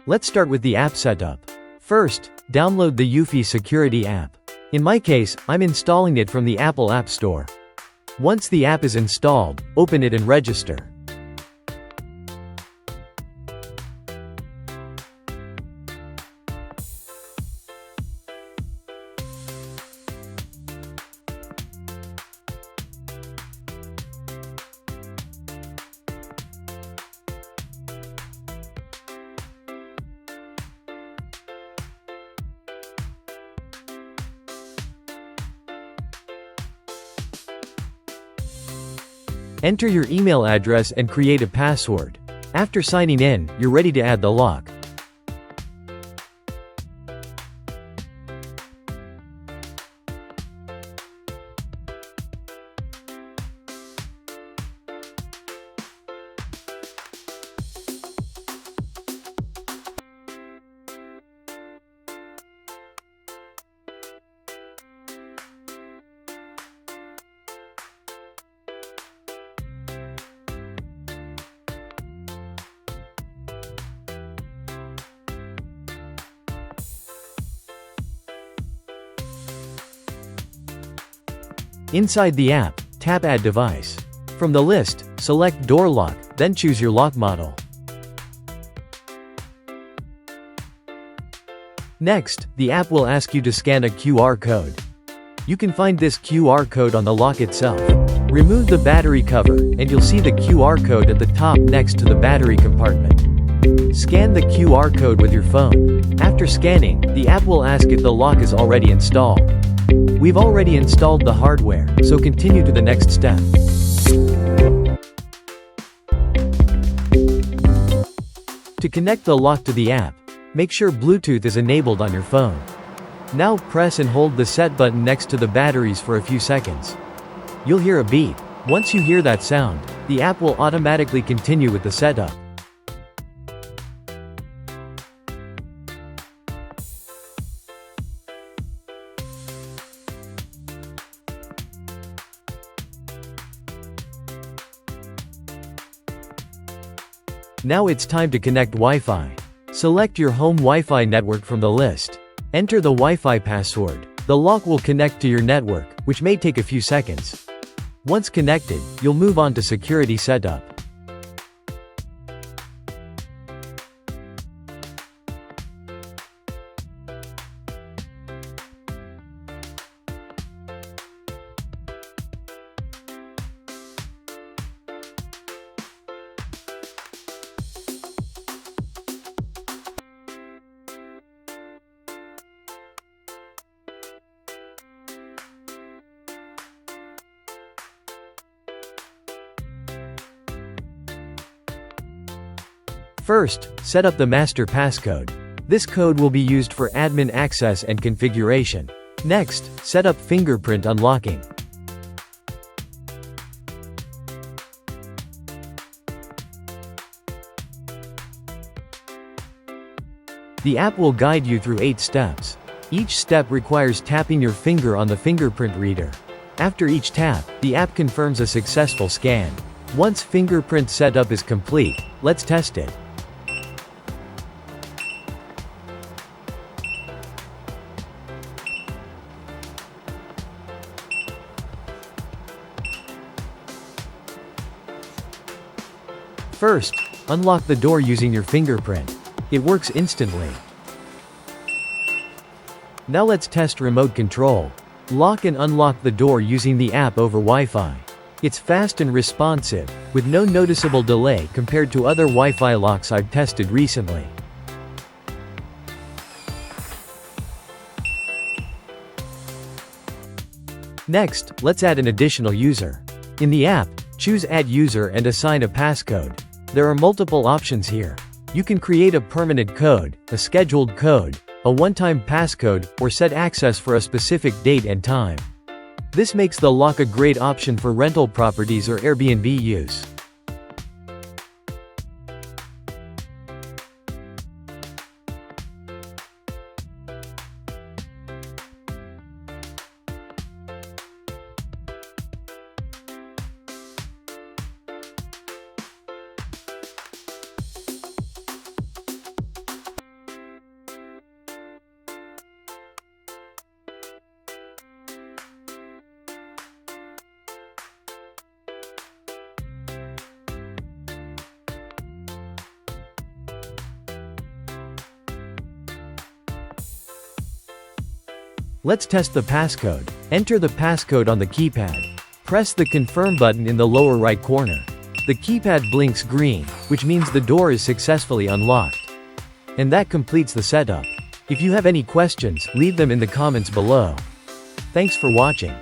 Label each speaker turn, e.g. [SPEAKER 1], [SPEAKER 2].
[SPEAKER 1] Let's start with the app setup. First, download the Eufy security app. In my case, I'm installing it from the Apple App Store. Once the app is installed, open it and register. Enter your email address and create a password. After signing in, you're ready to add the lock. Inside the app, tap Add Device. From the list, select Door Lock, then choose your lock model. Next, the app will ask you to scan a QR code. You can find this QR code on the lock itself. Remove the battery cover, and you'll see the QR code at the top next to the battery compartment. Scan the QR code with your phone. After scanning, the app will ask if the lock is already installed. We've already installed the hardware, so continue to the next step. To connect the lock to the app, make sure Bluetooth is enabled on your phone. Now press and hold the set button next to the batteries for a few seconds. You'll hear a beep. Once you hear that sound, the app will automatically continue with the setup. Now it's time to connect Wi-Fi. Select your home Wi-Fi network from the list. Enter the Wi-Fi password. The lock will connect to your network, which may take a few seconds. Once connected, you'll move on to security setup. First, set up the master passcode. This code will be used for admin access and configuration. Next, set up fingerprint unlocking. The app will guide you through 8 steps. Each step requires tapping your finger on the fingerprint reader. After each tap, the app confirms a successful scan. Once fingerprint setup is complete, let's test it. First, unlock the door using your fingerprint. It works instantly. Now let's test remote control. Lock and unlock the door using the app over Wi-Fi. It's fast and responsive, with no noticeable delay compared to other Wi-Fi locks I've tested recently. Next, let's add an additional user. In the app, choose Add User and assign a passcode. There are multiple options here. You can create a permanent code, a scheduled code, a one-time passcode, or set access for a specific date and time. This makes the lock a great option for rental properties or Airbnb use. Let's test the passcode. Enter the passcode on the keypad. Press the confirm button in the lower right corner. The keypad blinks green, which means the door is successfully unlocked. And that completes the setup. If you have any questions, leave them in the comments below. Thanks for watching.